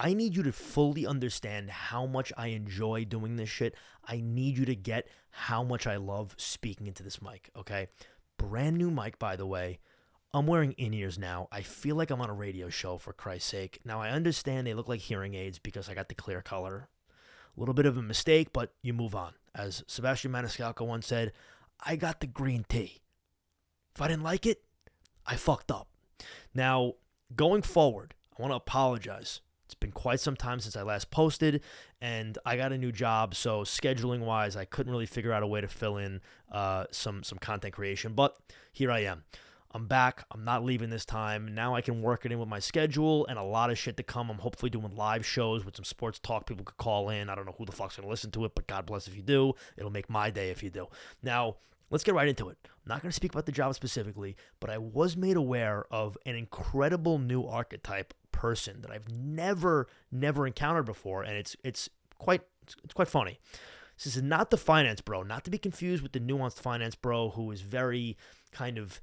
I need you to fully understand how much I enjoy doing this shit. I need you to get how much I love speaking into this mic, okay? Brand new mic, by the way. I'm wearing in-ears now. I feel like I'm on a radio show, for Christ's sake. Now, I understand they look like hearing aids because I got the clear color. A little bit of a mistake, but you move on. As Sebastian Maniscalco once said, I got the green tea. If I didn't like it, I fucked up. Now, going forward, I want to apologize. It's been quite some time since I last posted, and I got a new job, so scheduling-wise, I couldn't really figure out a way to fill in some content creation, but here I am. I'm back. I'm not leaving this time. Now I can work it in with my schedule and a lot of shit to come. I'm hopefully doing live shows with some sports talk. People could call in. I don't know who the fuck's going to listen to it, but God bless if you do. It'll make my day if you do. Now, let's get right into it. I'm not going to speak about the job specifically, but I was made aware of an incredible new archetype person that I've never encountered before, and it's quite funny. This is not the finance bro, not to be confused with the nuanced finance bro who is very kind of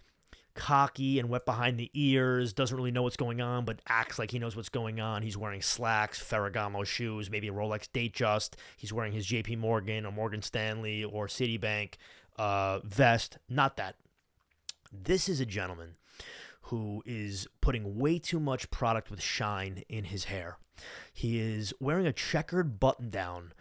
cocky and wet behind the ears, doesn't really know what's going on, but acts like he knows what's going on. He's wearing slacks, Ferragamo shoes, maybe a Rolex Datejust. He's wearing his JP Morgan or Morgan Stanley or Citibank vest. Not that. This is a gentleman who is putting way too much product with shine in his hair. He is wearing a checkered button-down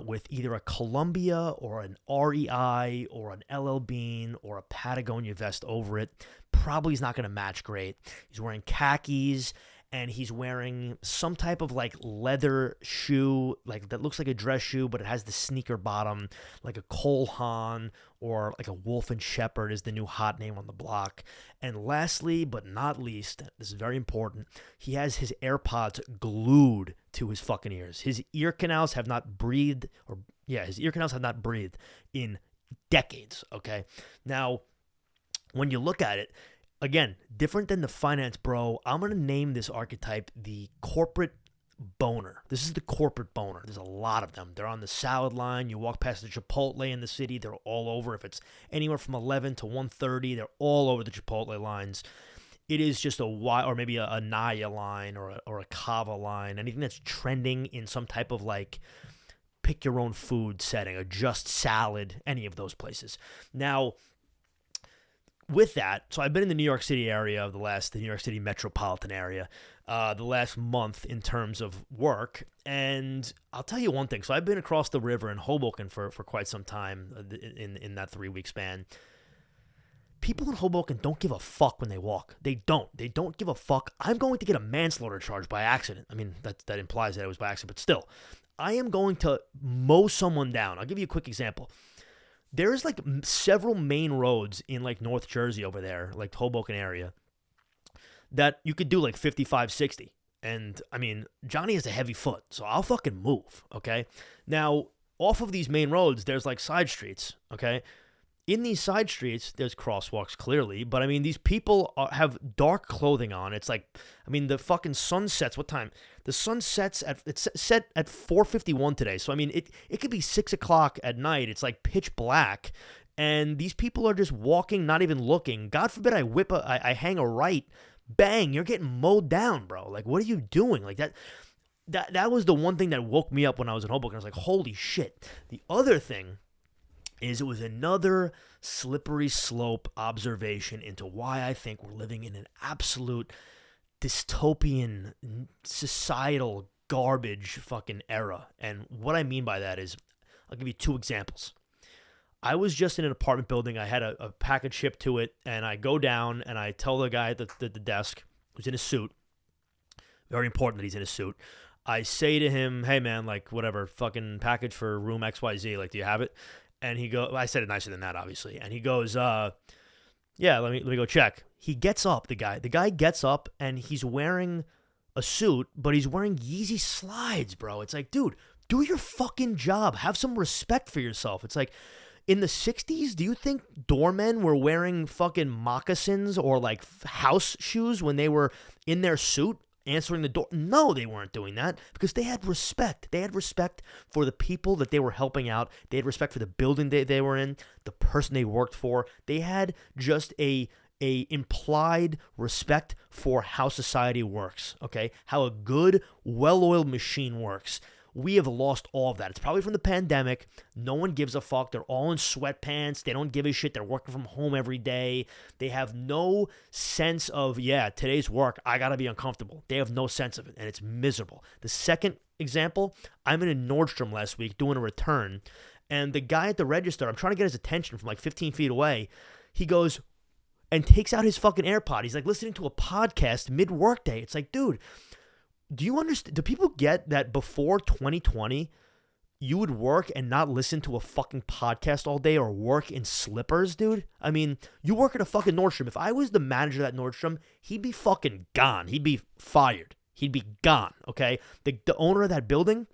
with either a Columbia or an REI or an LL Bean or a Patagonia vest over it. Probably is not going to match great. He's wearing khakis, and he's wearing some type of like leather shoe, like that looks like a dress shoe, but it has the sneaker bottom, like a Cole Haan or like a Wolf and Shepherd is the new hot name on the block. And lastly, but not least, this is very important, he has his AirPods glued to his fucking ears. His ear canals have not breathed, in decades, okay? Now, when you look at it, again, different than the finance bro, I'm going to name this archetype the corporate boner. This is the corporate boner. There's a lot of them. They're on the salad line. You walk past the Chipotle in the city, they're all over. If it's anywhere from 11 to 1:30, they're all over the Chipotle lines. It is just or maybe a Naya line or a Kava line, anything that's trending in some type of like pick your own food setting, or just salad, any of those places. Now, with that, so I've been in the New York City area the New York City metropolitan area, the last month in terms of work, and I'll tell you one thing. So I've been across the river in Hoboken for quite some time in that 3-week span. People in Hoboken don't give a fuck when they walk. They don't give a fuck. I'm going to get a manslaughter charge by accident. I mean, that implies that it was by accident, but still, I am going to mow someone down. I'll give you a quick example. There's like several main roads in like North Jersey over there, like Hoboken area, that you could do like 55, 60. And I mean, Johnny has a heavy foot, so I'll fucking move, okay? Now, off of these main roads, there's like side streets, okay? In these side streets, there's crosswalks clearly, but I mean, these people have dark clothing on. It's like, I mean, the fucking sun sets. What time? The sun sets it's set at 4:51 today. So I mean, it could be 6 o'clock at night. It's like pitch black, and these people are just walking, not even looking. God forbid I hang a right, bang, you're getting mowed down, bro. Like, what are you doing? Like that. That was the one thing that woke me up when I was in Hoboken. I was like, holy shit. The other thing is it was another slippery slope observation into why I think we're living in an absolute dystopian, societal garbage fucking era. And what I mean by that is, I'll give you 2 examples. I was just in an apartment building. I had a package shipped to it, and I go down and I tell the guy at the desk, who's in a suit, very important that he's in a suit, I say to him, hey man, like whatever, fucking package for room XYZ, like do you have it? And I said it nicer than that, obviously. And he goes, yeah, let me go check. He gets up, the guy gets up, and he's wearing a suit, but he's wearing Yeezy slides, bro. It's like, dude, do your fucking job. Have some respect for yourself. It's like, in the 60s, do you think doormen were wearing fucking moccasins or like house shoes when they were in their suit answering the door? No, they weren't doing that because they had respect. They had respect for the people that they were helping out. They had respect for the building they were in, the person they worked for. They had just a a implied respect for how society works, okay? How a good, well-oiled machine works. We have lost all of that. It's probably from the pandemic. No one gives a fuck. They're all in sweatpants. They don't give a shit. They're working from home every day. They have no sense of, yeah, today's work, I got to be uncomfortable. They have no sense of it, and it's miserable. The second example, I'm in a Nordstrom last week doing a return, and the guy at the register, I'm trying to get his attention from like 15 feet away. He goes and takes out his fucking AirPod. He's like listening to a podcast mid-workday. It's like, dude, do you understand? Do people get that before 2020, you would work and not listen to a fucking podcast all day or work in slippers, dude? I mean, you work at a fucking Nordstrom. If I was the manager of that Nordstrom, he'd be fucking gone. He'd be fired. He'd be gone, okay? The owner of that building,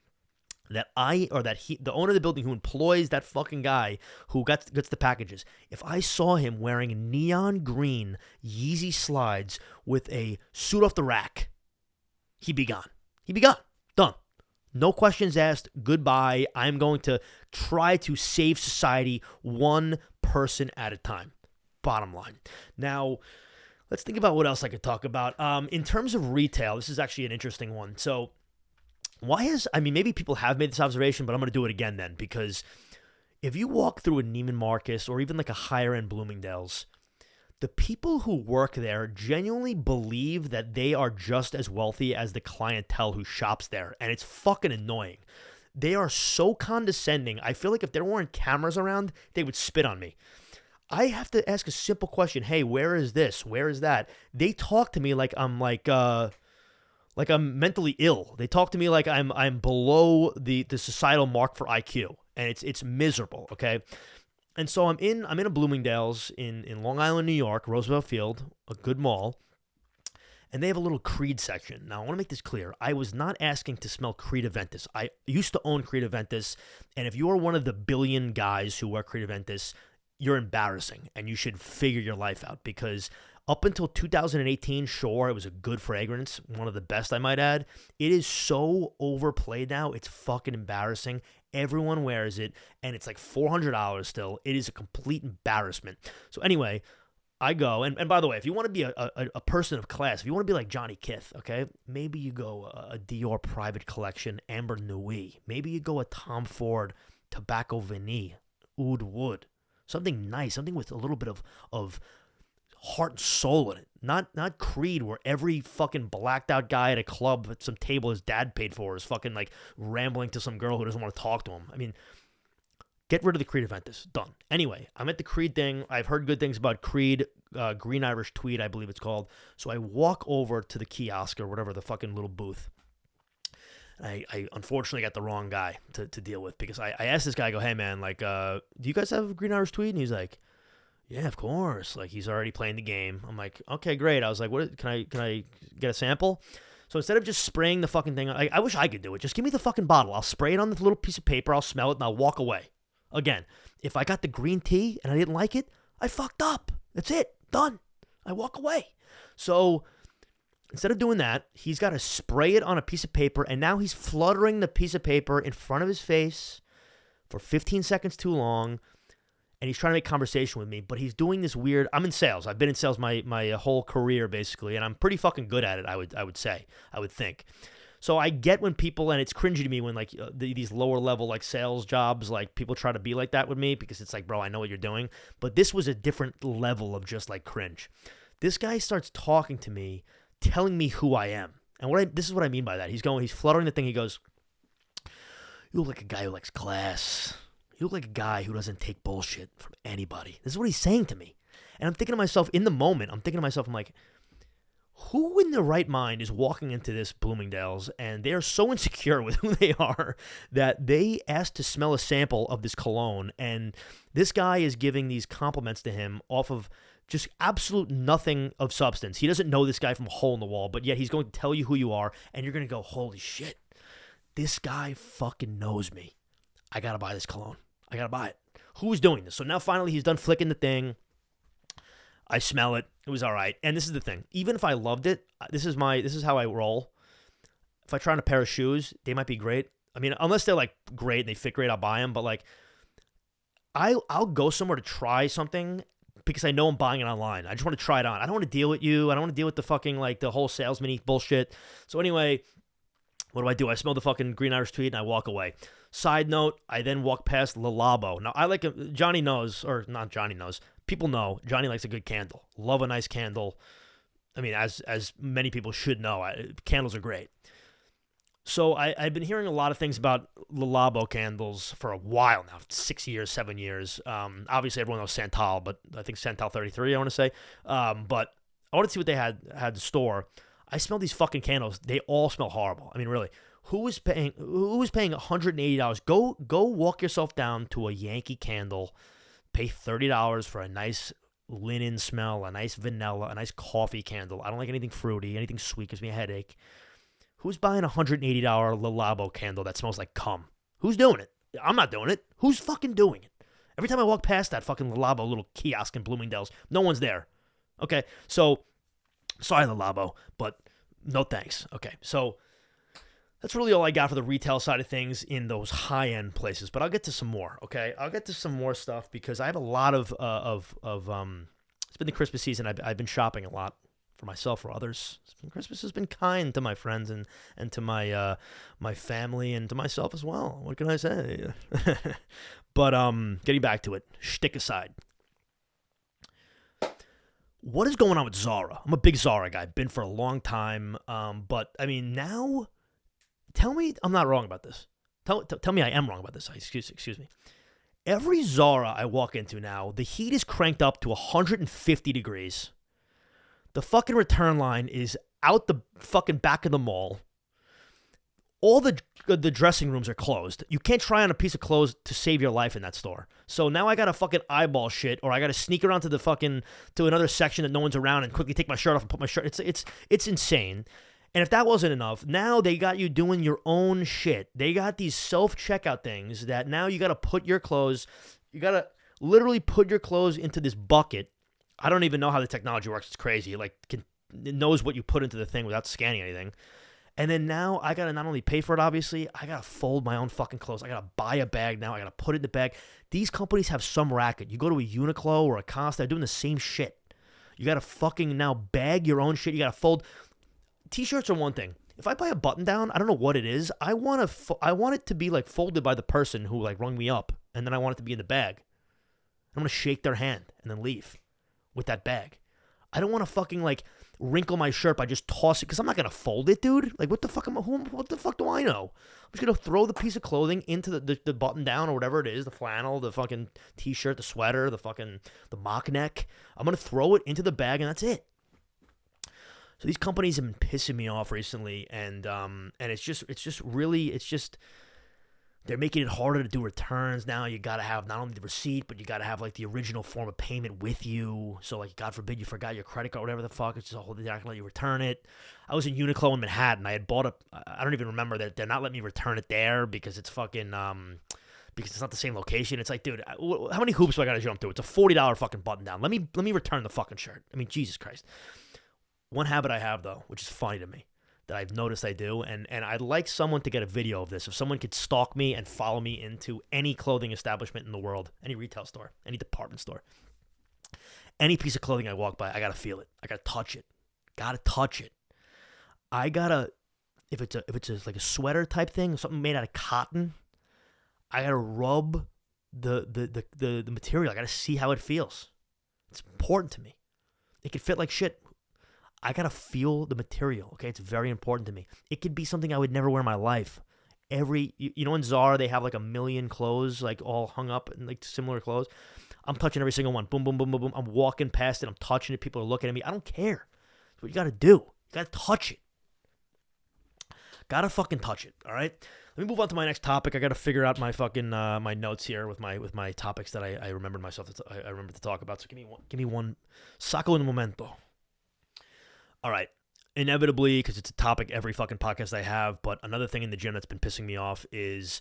the owner of the building who employs that fucking guy who gets the packages, if I saw him wearing neon green Yeezy slides with a suit off the rack, he'd be gone. He'd be gone. Done. No questions asked. Goodbye. I'm going to try to save society one person at a time. Bottom line. Now, let's think about what else I could talk about. In terms of retail, this is actually an interesting one. So, maybe people have made this observation, but I'm going to do it again then, because if you walk through a Neiman Marcus or even like a higher end Bloomingdale's, the people who work there genuinely believe that they are just as wealthy as the clientele who shops there, and it's fucking annoying. They are so condescending. I feel like if there weren't cameras around, they would spit on me. I have to ask a simple question. Hey, where is this? Where is that? They talk to me like I'm like I'm mentally ill. They talk to me like I'm below the societal mark for IQ, and it's miserable, okay? And so I'm in a Bloomingdale's in Long Island, New York, Roosevelt Field, a good mall, and they have a little Creed section. Now, I want to make this clear. I was not asking to smell Creed Aventus. I used to own Creed Aventus, and if you are one of the billion guys who wear Creed Aventus, you're embarrassing, and you should figure your life out, because up until 2018, sure, it was a good fragrance, one of the best, I might add. It is so overplayed now, it's fucking embarrassing. Everyone wears it, and it's like $400 still. It is a complete embarrassment. So anyway, I go, and by the way, if you want to be a person of class, if you want to be like JohnnyCast, okay, maybe you go a Dior Private Collection Amber Nuit. Maybe you go a Tom Ford Tobacco Vanille Oud Wood. Something nice, something with a little bit of heart and soul in it. Not Creed, where every fucking blacked out guy at a club at some table his dad paid for is fucking like rambling to some girl who doesn't want to talk to him. I mean, get rid of the Creed Aventus. Done. Anyway, I'm at the Creed thing. I've heard good things about Creed, Green Irish Tweed, I believe it's called. So I walk over to the kiosk or whatever, the fucking little booth. I unfortunately got the wrong guy to deal with, because I asked this guy, I go, hey man, like, do you guys have Green Irish Tweed? And he's like, yeah, of course. Like, he's already playing the game. I'm like, okay, great. I was like, can I get a sample? So instead of just spraying the fucking thing, I wish I could do it. Just give me the fucking bottle. I'll spray it on the little piece of paper. I'll smell it, and I'll walk away. Again, if I got the green tea and I didn't like it, I fucked up. That's it. Done. I walk away. So instead of doing that, he's got to spray it on a piece of paper, and now he's fluttering the piece of paper in front of his face for 15 seconds too long. And he's trying to make conversation with me, but he's doing this weird. I'm in sales. I've been in sales my whole career, basically, and I'm pretty fucking good at it, I would say. I would think. So I get when people, and it's cringy to me when like these lower level like sales jobs, like people try to be like that with me, because it's like, bro, I know what you're doing. But this was a different level of just like cringe. This guy starts talking to me, telling me who I am. And this is what I mean by that. He's fluttering the thing. He goes, you look like a guy who likes class. You look like a guy who doesn't take bullshit from anybody. This is what he's saying to me. And I'm thinking to myself, in the moment, I'm like, who in their right mind is walking into this Bloomingdale's and they are so insecure with who they are that they asked to smell a sample of this cologne, and this guy is giving these compliments to him off of just absolute nothing of substance. He doesn't know this guy from a hole in the wall, but yet he's going to tell you who you are, and you're going to go, holy shit, this guy fucking knows me. I got to buy this cologne. I got to buy it. Who's doing this? So now finally he's done flicking the thing. I smell it. It was all right. And this is the thing. Even if I loved it, this is how I roll. If I try on a pair of shoes, they might be great. I mean, unless they're like great and they fit great, I'll buy them. But like, I'll go somewhere to try something because I know I'm buying it online. I just want to try it on. I don't want to deal with you. I don't want to deal with the fucking, like, the whole salesman bullshit. So anyway, what do? I smell the fucking Green Irish Tweed and I walk away. Side note, I then walk past Le Labo. Now, I like it. Johnny knows, or not Johnny knows. People know Johnny likes a good candle. Love a nice candle. I mean, as many people should know, candles are great. So I've been hearing a lot of things about Le Labo candles for a while now, 6 years, 7 years. Obviously, everyone knows Santal, but I think Santal 33, I want to say. But I wanted to see what they had in store. I smell these fucking candles. They all smell horrible. I mean, really. Who is paying $180? Go walk yourself down to a Yankee Candle, pay $30 for a nice linen smell, a nice vanilla, a nice coffee candle. I don't like anything fruity, anything sweet gives me a headache. Who's buying a $180 Le Labo candle that smells like cum? Who's doing it? I'm not doing it. Who's fucking doing it? Every time I walk past that fucking Le Labo little kiosk in Bloomingdale's, no one's there. Okay, so sorry Le Labo, but no thanks. Okay, so that's really all I got for the retail side of things in those high-end places. But I'll get to some more, okay? I'll get to some more stuff because I have a lot of it's been the Christmas season. I've been shopping a lot for myself, for others. Christmas has been kind to my friends and to my my family and to myself as well. What can I say? But getting back to it, shtick aside. What is going on with Zara? I'm a big Zara guy. Been for a long time. But, I mean, now... Tell me I'm not wrong about this. Tell me I am wrong about this. Excuse me. Every Zara I walk into now, the heat is cranked up to 150 degrees. The fucking return line is out the fucking back of the mall. All the dressing rooms are closed. You can't try on a piece of clothes to save your life in that store. So now I gotta fucking eyeball shit, or I gotta sneak around to another section that no one's around and quickly take my shirt off and put my shirt. It's insane. And if that wasn't enough, now they got you doing your own shit. They got these self-checkout things that now you got to put your clothes, you got to literally put your clothes into this bucket. I don't even know how the technology works. It's crazy. It knows what you put into the thing without scanning anything. And then now I got to not only pay for it, obviously, I got to fold my own fucking clothes. I got to buy a bag now. I got to put it in the bag. These companies have some racket. You go to a Uniqlo or a Costa, they're doing the same shit. You got to fucking now bag your own shit. You got to fold... T-shirts are one thing. If I buy a button down, I don't know what it is. I want it to be like folded by the person who like rung me up, and then I want it to be in the bag. I'm gonna shake their hand and then leave with that bag. I don't want to fucking like wrinkle my shirt by just tossing, because I'm not gonna fold it, dude. Like what the fuck what the fuck do I know? I'm just gonna throw the piece of clothing into the button down or whatever it is, the flannel, the fucking T-shirt, the sweater, the mock neck. I'm gonna throw it into the bag and that's it. So these companies have been pissing me off recently, and it's just they're making it harder to do returns now. You got to have not only the receipt, but you got to have like the original form of payment with you. So like, God forbid you forgot your credit card, whatever the fuck, it's just a whole thing. They're not gonna let you return it. I was in Uniqlo in Manhattan. I had bought I don't even remember that they're not letting me return it there because it's fucking because it's not the same location. It's like, dude, how many hoops do I got to jump through? It's a $40 fucking button down. Let me return the fucking shirt. I mean, Jesus Christ. One habit I have, though, which is funny to me, that I've noticed I do, and I'd like someone to get a video of this. If someone could stalk me and follow me into any clothing establishment in the world, any retail store, any department store, any piece of clothing I walk by, I got to feel it. I got to touch it. Got to touch it. I got to, if it's like a sweater type thing, something made out of cotton, I got to rub the material. I got to see how it feels. It's important to me. It could fit like shit. I gotta feel the material, okay? It's very important to me. It could be something I would never wear in my life. You know, in Zara, they have like 1 million clothes, like all hung up in like similar clothes. I'm touching every single one. Boom, boom, boom, boom, boom. I'm walking past it. I'm touching it. People are looking at me. I don't care. That's what you gotta do. You gotta touch it. Gotta fucking touch it, all right? Let me move on to my next topic. I gotta figure out my fucking my notes here with my topics that I remembered myself. I remember to talk about. So give me one. Saco un momento. All right, inevitably, because it's a topic every fucking podcast I have, but another thing in the gym that's been pissing me off is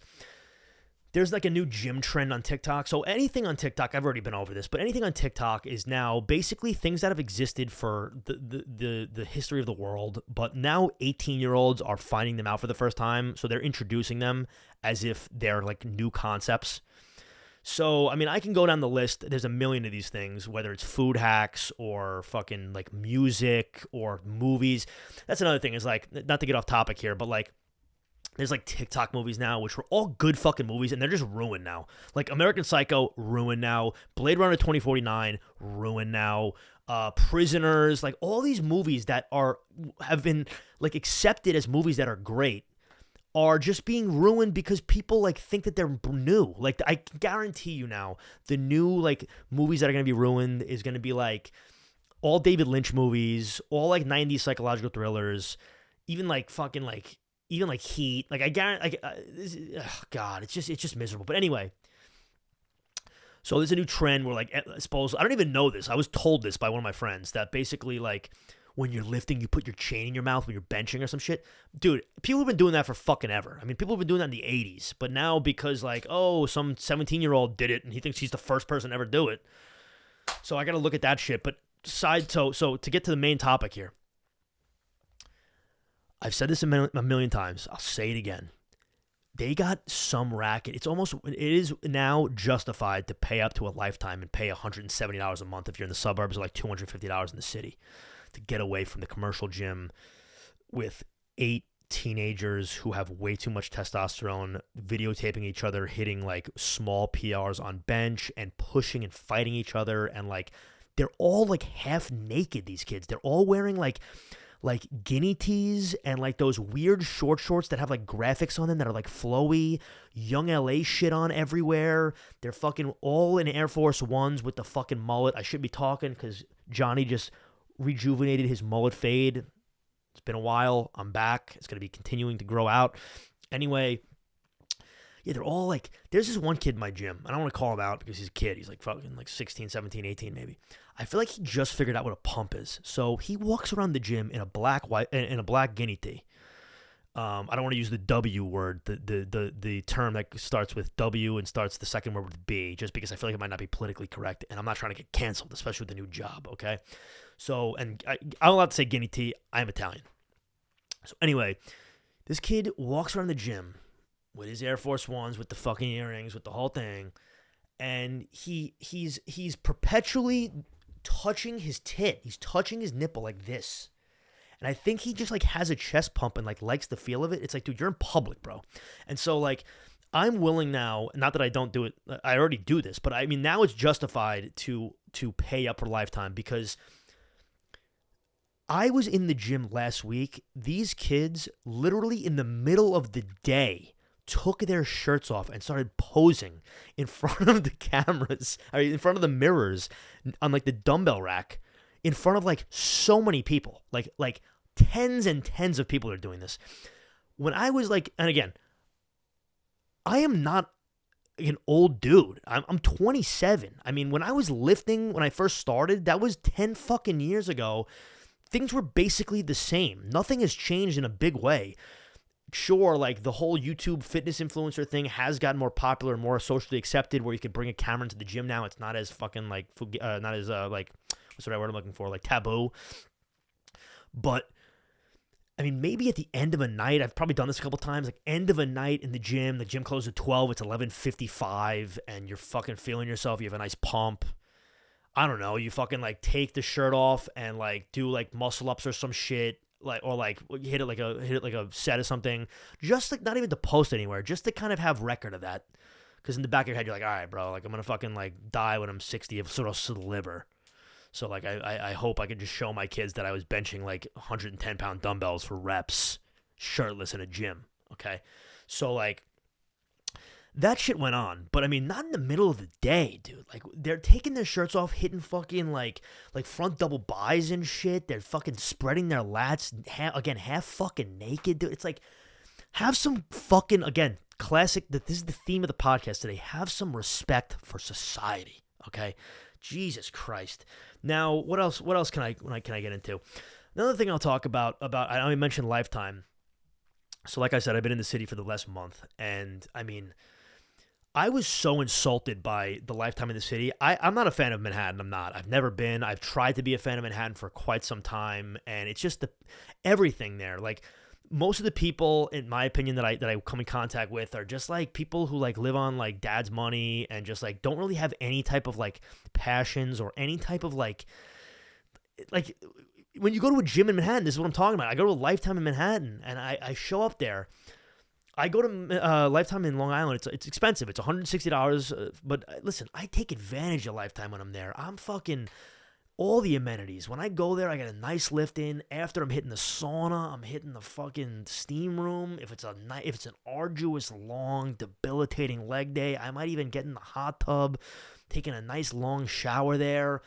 there's like a new gym trend on TikTok. So anything on TikTok, I've already been over this, but anything on TikTok is now basically things that have existed for the history of the world, but now 18-year-olds are finding them out for the first time, so they're introducing them as if they're like new concepts. So, I mean, I can go down the list. There's a million of these things, whether it's food hacks or fucking like music or movies. That's another thing is like, not to get off topic here, but like, there's like TikTok movies now, which were all good fucking movies, and they're just ruined now. Like American Psycho, ruined now. Blade Runner 2049, ruined now. Prisoners, like all these movies that have been like accepted as movies that are great are just being ruined because people like think that they're new. Like I can guarantee you now, the new like movies that are gonna be ruined is gonna be like all David Lynch movies, all like 90s psychological thrillers, even like fucking like even like Heat. Like I guarantee, God, it's just miserable. But anyway. So there's a new trend where, like, I suppose, I don't even know this. I was told this by one of my friends that basically, like, when you're lifting, you put your chain in your mouth when you're benching or some shit. Dude, people have been doing that for fucking ever. I mean, people have been doing that in the 80s. But now because, like, oh, some 17-year-old did it and he thinks he's the first person to ever do it. So I got to look at that shit. But so to get to the main topic here. I've said this a million times. I'll say it again. They got some racket. It is now justified to pay up to a lifetime and pay $170 a month if you're in the suburbs or like $250 in the city to get away from the commercial gym with 8 teenagers who have way too much testosterone, videotaping each other, hitting like small PRs on bench and pushing and fighting each other. And like, they're all like half naked, these kids. They're all wearing like guinea tees and like those weird short shorts that have like graphics on them that are like flowy, Young LA shit on everywhere. They're fucking all in Air Force Ones with the fucking mullet. I should be talking because Johnny just rejuvenated his mullet fade. It's been a while. I'm back. It's going to be continuing to grow out. Anyway, yeah, they're all like, there's this one kid in my gym. I don't want to call him out because he's a kid. He's like fucking like 16, 17, 18 maybe. I feel like he just figured out what a pump is. So he walks around the gym in a black guinea tee. I don't want to use the W word, the term that starts with W and starts the second word with B, just because I feel like it might not be politically correct, and I'm not trying to get canceled, especially with the new job, okay? So, and I'm allowed to say guinea tee. I'm Italian. So anyway, this kid walks around the gym with his Air Force Ones, with the fucking earrings, with the whole thing, and he's perpetually touching his tit. He's touching his nipple like this. And I think he just like has a chest pump and like likes the feel of it. It's like, dude, you're in public, bro. And so like, I'm willing now, not that I don't do it, I already do this, but I mean, now it's justified to pay up for lifetime because I was in the gym last week. These kids literally in the middle of the day took their shirts off and started posing in front of the cameras, in front of the mirrors on like the dumbbell rack, in front of like so many people, like tens and tens of people are doing this. When I was like, and again, I am not an old dude. I'm 27. I mean, when I was lifting, when I first started, that was 10 fucking years ago. Things were basically the same. Nothing has changed in a big way. Sure, like the whole YouTube fitness influencer thing has gotten more popular, more socially accepted, where you could bring a camera into the gym now. It's not as fucking like, not as like, what's the right word I'm looking for? Like taboo. But I mean, maybe at the end of a night, I've probably done this a couple times, like end of a night in the gym closes at 12, it's 11:55, and you're fucking feeling yourself, you have a nice pump. I don't know, you fucking like take the shirt off and like do like muscle ups or some shit. Like, or like hit it like a set or something, just like not even to post anywhere, just to kind of have record of that. Because in the back of your head, you're like, all right, bro, like I'm gonna fucking like die when I'm 60 of cirrhosis of the liver. So like I hope I can just show my kids that I was benching like 110-pound dumbbells for reps, shirtless in a gym. Okay, so like that shit went on, but I mean, not in the middle of the day, dude. Like, they're taking their shirts off, hitting fucking, like front double buys and shit. They're fucking spreading their lats, half fucking naked, dude. It's like, have some fucking, again, classic, this is the theme of the podcast today, have some respect for society, okay? Jesus Christ. Now, what else can I get into? Another thing I'll talk about, I mentioned Lifetime. So like I said, I've been in the city for the last month, and I mean, I was so insulted by the Lifetime in the city. I'm not a fan of Manhattan. I'm not. I've never been. I've tried to be a fan of Manhattan for quite some time, and it's just everything there. Like, most of the people, in my opinion, that I come in contact with are just like people who like live on like dad's money and just like don't really have any type of like passions or any type of like when you go to a gym in Manhattan, this is what I'm talking about. I go to a Lifetime in Manhattan and I show up there. I go to Lifetime in Long Island. It's expensive. It's $160. But listen, I take advantage of Lifetime when I'm there. I'm fucking all the amenities. When I go there, I get a nice lift in. After I'm hitting the sauna, I'm hitting the fucking steam room. If it's an arduous, long, debilitating leg day, I might even get in the hot tub, taking a nice long shower there.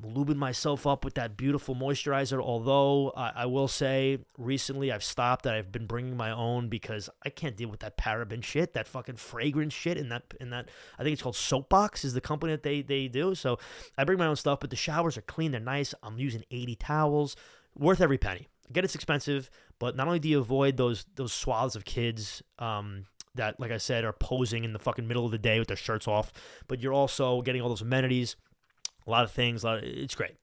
I'm lubing myself up with that beautiful moisturizer, although I will say recently I've stopped. I've been bringing my own because I can't deal with that paraben shit, that fucking fragrance shit in that I think it's called Soapbox is the company that they do. So I bring my own stuff, but the showers are clean, they're nice. I'm using 80 towels, worth every penny. I get it's expensive, but not only do you avoid those swaths of kids that, like I said, are posing in the fucking middle of the day with their shirts off, but you're also getting all those amenities. A lot of things, it's great.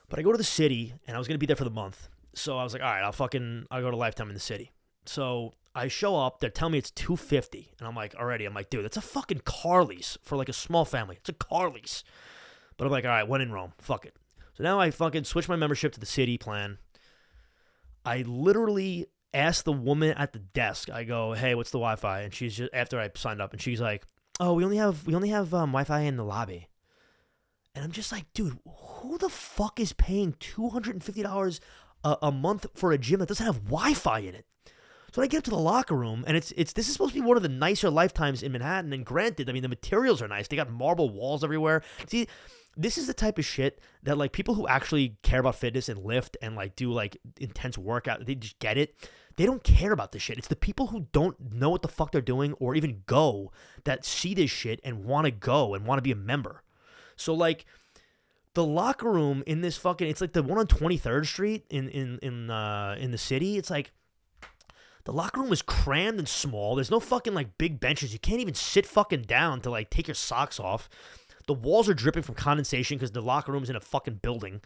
But I go to the city, and I was going to be there for the month. So I was like, all right, I'll go to Lifetime in the city. So I show up, they're telling me it's $250. And I'm like, dude, that's a fucking car lease for like a small family. It's a car lease. But I'm like, all right, when in Rome, fuck it. So now I fucking switch my membership to the city plan. I literally asked the woman at the desk, I go, hey, what's the Wi-Fi? And she's just, after I signed up, and she's like, oh, we only have Wi-Fi in the lobby. And I'm just like, dude, who the fuck is paying $250 a month for a gym that doesn't have Wi-Fi in it? So when I get up to the locker room, and this is supposed to be one of the nicer Lifetimes in Manhattan, and granted, I mean, the materials are nice. They got marble walls everywhere. See, this is the type of shit that, like, people who actually care about fitness and lift and, like, do, like, intense workout, they just get it. They don't care about this shit. It's the people who don't know what the fuck they're doing or even go that see this shit and want to go and want to be a member. So, like, the locker room in this fucking, it's like the one on 23rd Street in the city. It's like, the locker room is crammed and small. There's no fucking, like, big benches. You can't even sit fucking down to, like, take your socks off. The walls are dripping from condensation because the locker room's in a fucking building.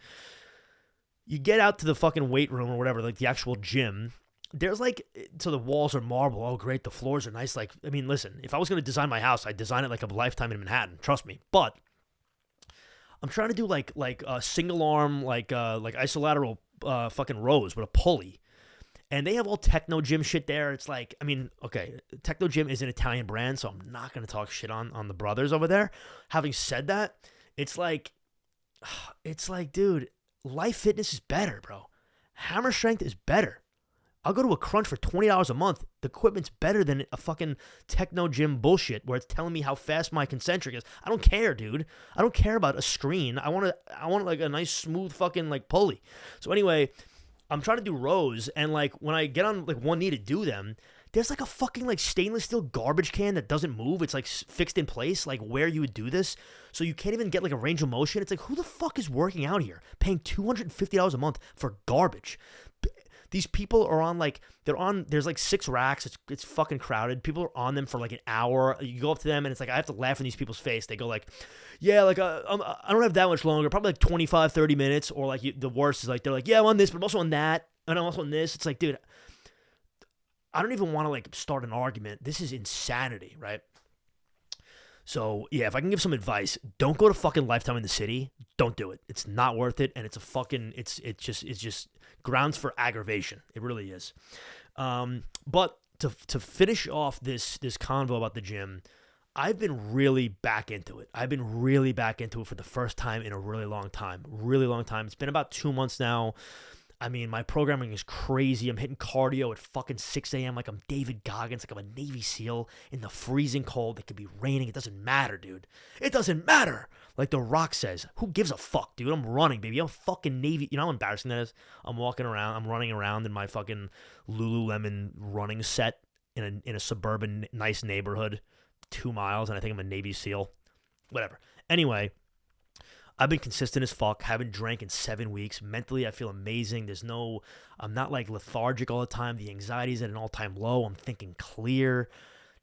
You get out to the fucking weight room or whatever, like the actual gym. There's like, so the walls are marble. Oh, great. The floors are nice. Like, I mean, listen, if I was going to design my house, I'd design it like a Lifetime in Manhattan. Trust me. But I'm trying to do like a single arm, like isolateral fucking rows with a pulley. And they have all Techno Gym shit there. It's like, I mean, okay, Techno Gym is an Italian brand, so I'm not going to talk shit on the brothers over there. Having said that, it's like, dude, Life Fitness is better, bro. Hammer Strength is better. I'll go to a Crunch for $20 a month. The equipment's better than a fucking Techno Gym bullshit where it's telling me how fast my concentric is. I don't care, dude. I don't care about a screen. I want like a nice smooth fucking like pulley. So anyway, I'm trying to do rows, and like when I get on like one knee to do them, there's like a fucking like stainless steel garbage can that doesn't move. It's like fixed in place, like where you would do this. So you can't even get like a range of motion. It's like, who the fuck is working out here paying $250 a month for garbage? These people are on like, there's like 6 racks. It's fucking crowded. People are on them for like an hour. You go up to them and it's like, I have to laugh in these people's face. They go like, yeah, like I don't have that much longer. Probably like 25, 30 minutes. Or like the worst is like, they're like, yeah, I'm on this, but I'm also on that. And I'm also on this. It's like, dude, I don't even want to like start an argument. This is insanity, right? So yeah, if I can give some advice, don't go to fucking Lifetime in the city. Don't do it. It's not worth it, and it's a fucking it's just grounds for aggravation. It really is. But to finish off this convo about the gym, I've been really back into it. I've been really back into it for the first time in a really long time. Really long time. It's been about 2 months now. I mean, my programming is crazy. I'm hitting cardio at fucking 6 a.m. like I'm David Goggins, like I'm a Navy SEAL in the freezing cold. It could be raining. It doesn't matter, dude. It doesn't matter. Like The Rock says, who gives a fuck, dude? I'm running, baby. I'm fucking Navy. You know how embarrassing that is? I'm walking around. I'm running around in my fucking Lululemon running set in a suburban nice neighborhood, 2 miles, and I think I'm a Navy SEAL. Whatever. Anyway, I've been consistent as fuck. Haven't drank in 7 weeks. Mentally, I feel amazing. I'm not like lethargic all the time. The anxiety's at an all-time low. I'm thinking clear.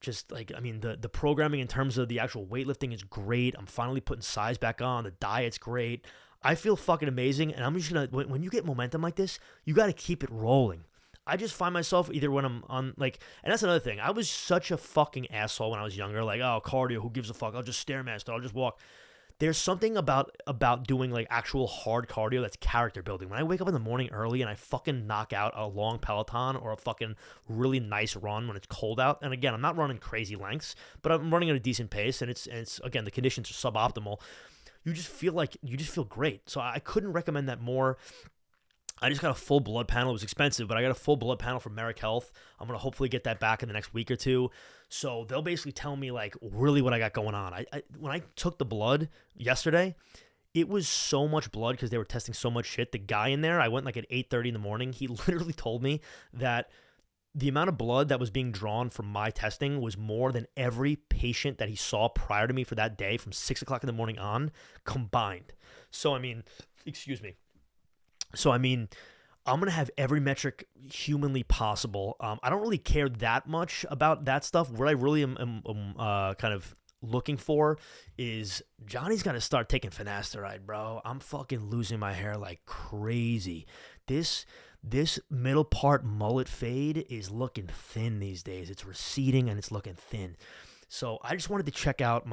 Just like, I mean, the programming in terms of the actual weightlifting is great. I'm finally putting size back on. The diet's great. I feel fucking amazing. And I'm just gonna, when you get momentum like this, you got to keep it rolling. I just find myself either when I'm on like, and that's another thing. I was such a fucking asshole when I was younger. Like, oh, cardio, who gives a fuck? I'll just stairmaster. I'll just walk. There's something about doing like actual hard cardio that's character building. When I wake up in the morning early and I fucking knock out a long Peloton or a fucking really nice run when it's cold out, and again, I'm not running crazy lengths, but I'm running at a decent pace, and it's again, the conditions are suboptimal. You just feel great. So I couldn't recommend that more. I just got a full blood panel. It was expensive, but I got a full blood panel from Merrick Health. I'm going to hopefully get that back in the next week or two. So they'll basically tell me like really what I got going on. When I took the blood yesterday, it was so much blood because they were testing so much shit. The guy in there, I went like at 8:30 in the morning. He literally told me that the amount of blood that was being drawn from my testing was more than every patient that he saw prior to me for that day from 6 o'clock in the morning on combined. So, I mean, excuse me. So, I mean, I'm going to have every metric humanly possible. I don't really care that much about that stuff. What I really am kind of looking for is Johnny's got to start taking finasteride, bro. I'm fucking losing my hair like crazy. This middle part mullet fade is looking thin these days. It's receding and it's looking thin. So I just wanted to check out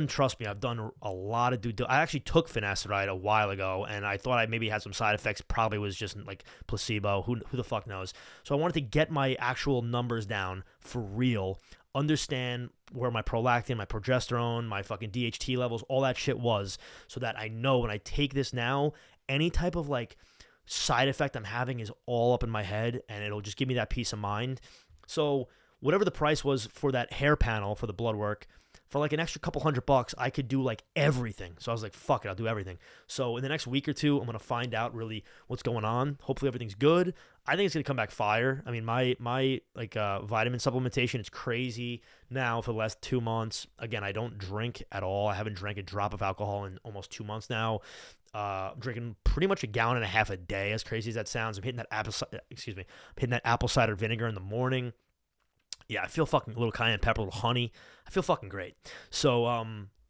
trust me, I've done a lot of I actually took finasteride a while ago, and I thought I maybe had some side effects. Probably was just like placebo. Who the fuck knows? So I wanted to get my actual numbers down for real, understand where my prolactin, my progesterone, my fucking DHT levels, all that shit was, so that I know when I take this now, any type of like side effect I'm having is all up in my head, and it'll just give me that peace of mind. So whatever the price was for that hair panel for the blood work, for like an extra couple $100, I could do like everything. So I was like, fuck it, I'll do everything. So in the next week or two, I'm going to find out really what's going on. Hopefully everything's good. I think it's going to come back fire. I mean, my like vitamin supplementation is crazy now for the last 2 months. Again, I don't drink at all. I haven't drank a drop of alcohol in almost 2 months now. I'm drinking pretty much 1.5 gallons a day, as crazy as that sounds. I'm hitting that apple cider vinegar in the morning. Yeah, I feel fucking a little cayenne pepper, a little honey. I feel fucking great. So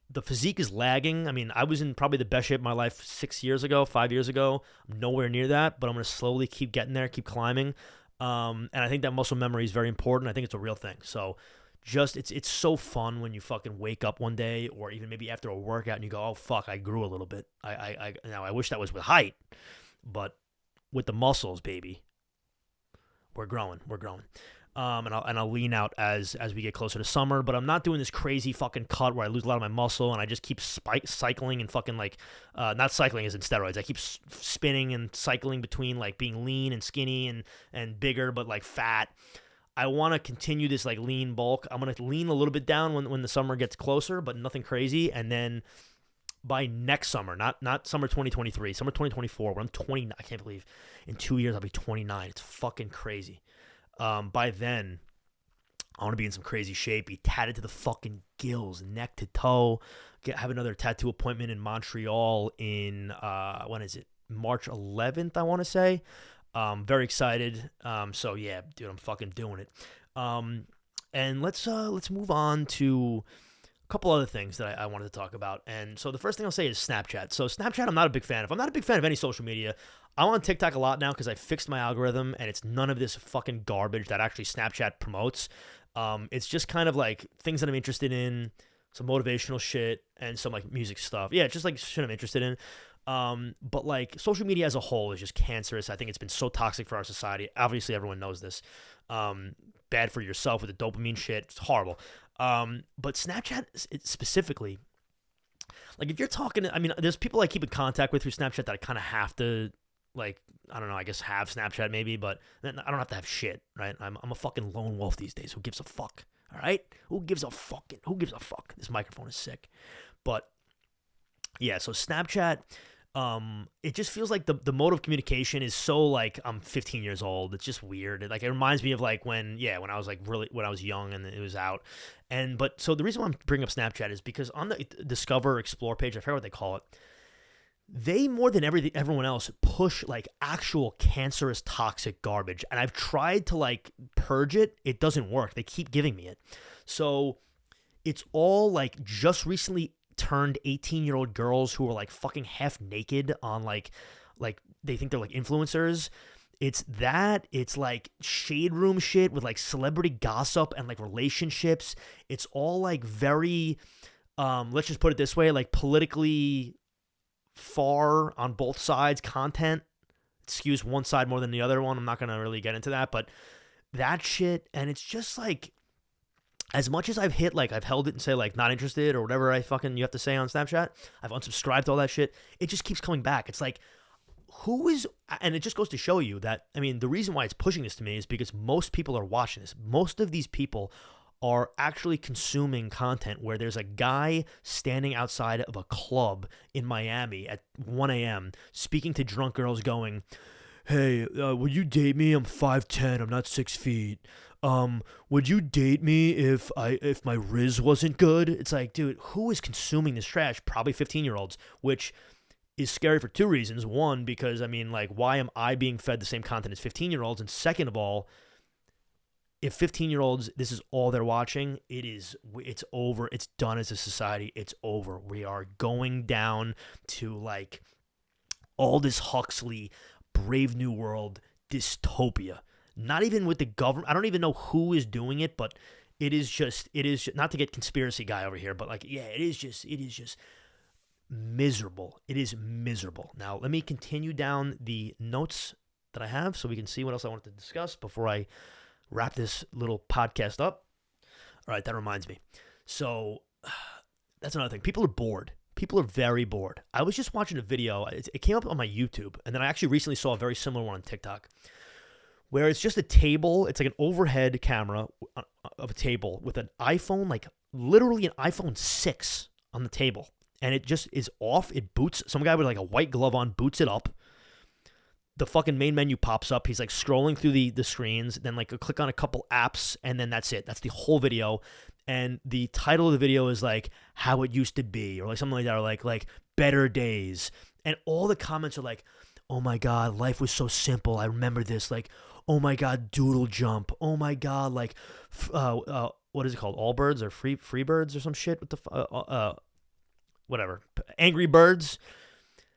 the physique is lagging. I mean, I was in probably the best shape of my life 5 years ago. I'm nowhere near that, but I'm going to slowly keep getting there, keep climbing. And I think that muscle memory is very important. I think it's a real thing. So just it's so fun when you fucking wake up one day, or even maybe after a workout, and you go, oh fuck, I grew a little bit. Now I wish that was with height, but with the muscles, baby, we're growing. And I'll lean out as we get closer to summer, but I'm not doing this crazy fucking cut where I lose a lot of my muscle and I just keep cycling and fucking like, not cycling as in steroids. I keep spinning and cycling between like being lean and skinny and bigger, but like fat. I want to continue this like lean bulk. I'm going to lean a little bit down when the summer gets closer, but nothing crazy. And then by next summer, not summer 2023, summer 2024, when I'm 29, I can't believe in 2 years I'll be 29. It's fucking crazy. By then, I want to be in some crazy shape, be tatted to the fucking gills, neck to toe, have another tattoo appointment in Montreal in, when is it? March 11th, I want to say. Very excited. So yeah, dude, I'm fucking doing it. And let's move on to a couple other things that I wanted to talk about. And so the first thing I'll say is Snapchat. So Snapchat, I'm not a big fan of. I'm not a big fan of any social media. I'm on TikTok a lot now because I fixed my algorithm, and it's none of this fucking garbage that actually Snapchat promotes. It's just kind of like things that I'm interested in, some motivational shit, and some like music stuff. Yeah, just like shit I'm interested in. But like social media as a whole is just cancerous. I think it's been so toxic for our society. Obviously, everyone knows this. Bad for yourself with the dopamine shit. It's horrible. But Snapchat specifically, like if you're talking, I mean, there's people I keep in contact with through Snapchat that I kind of have to, like, I don't know, I guess have Snapchat maybe, but I don't have to have shit, right? I'm a fucking lone wolf these days. Who gives a fuck? All right? Who gives a fuck? This microphone is sick. But yeah, so Snapchat, it just feels like the mode of communication is so like I'm 15 years old. It's just weird. It reminds me of like when I was like when I was young and it was out. But so the reason why I'm bringing up Snapchat is because on the Discover Explore page, I forget what they call it, they more than everyone else push like actual cancerous toxic garbage. And I've tried to like purge it. It doesn't work. They keep giving me it. So it's all like just recently turned 18-year-old girls who are like fucking half naked on like they think they're like influencers. It's that. It's like shade room shit with like celebrity gossip and like relationships. It's all like very, let's just put it this way, like politically far on both sides content. It skews one side more than the other one. I'm not going to really get into that, but that shit. And it's just like, as much as I've held it and say like not interested or whatever you have to say on Snapchat, I've unsubscribed to all that shit. It just keeps coming back. It's like, and it just goes to show you that, I mean, the reason why it's pushing this to me is because most people are watching this. Most of these people are actually consuming content where there's a guy standing outside of a club in Miami at 1 a.m. speaking to drunk girls going, hey, will you date me? I'm 5'10", I'm not 6 feet. Would you date me if my Riz wasn't good? It's like, dude, who is consuming this trash? Probably 15-year-olds, which is scary for two reasons. One, because, I mean, like, why am I being fed the same content as 15-year-olds? And second of all, if 15-year-olds, this is all they're watching, it's over. It's done as a society. It's over. We are going down to, like, Aldous Huxley, Brave New World dystopia. Not even with the government. I don't even know who is doing it, but it is just, not to get conspiracy guy over here, but like, yeah, it is just miserable. It is miserable. Now, let me continue down the notes that I have so we can see what else I wanted to discuss before I wrap this little podcast up. All right, that reminds me. So that's another thing. People are bored. People are very bored. I was just watching a video. It came up on my YouTube, and then I actually recently saw a very similar one on TikTok, where it's just a table. It's like an overhead camera of a table with an iPhone, like literally an iPhone 6 on the table. And it just is off. It boots. Some guy with like a white glove on boots it up. The fucking main menu pops up. He's like scrolling through the screens. Then like click on a couple apps, and then that's it. That's the whole video. And the title of the video is like how it used to be, or like something like that, or like better days. And all the comments are like, oh my God, life was so simple. I remember this. Like, oh my God, doodle jump. Oh my God, like, what is it called? All birds or free birds or some shit? What the whatever. Angry Birds.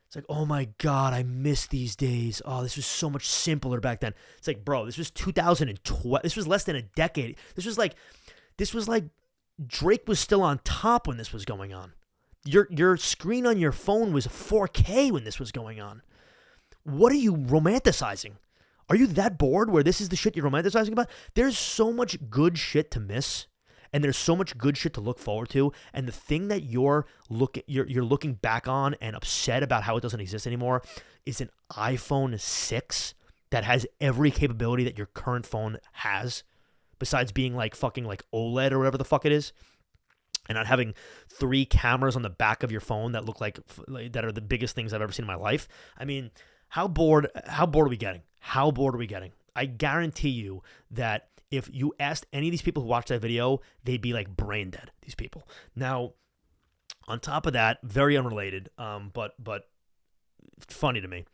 It's like, oh my God, I miss these days. Oh, this was so much simpler back then. It's like, bro, this was 2012. This was less than a decade. This was like Drake was still on top when this was going on. Your screen on your phone was 4K when this was going on. What are you romanticizing? Are you that bored where this is the shit you're romanticizing about? There's so much good shit to miss, and there's so much good shit to look forward to. And the thing that you're looking back on and upset about how it doesn't exist anymore is an iPhone 6 that has every capability that your current phone has, besides being like fucking like OLED or whatever the fuck it is, and not having 3 cameras on the back of your phone that look like that are the biggest things I've ever seen in my life. I mean, how bored are we getting? How bored are we getting? I guarantee you that if you asked any of these people who watched that video, they'd be like brain dead, these people. Now, on top of that, very unrelated, but funny to me.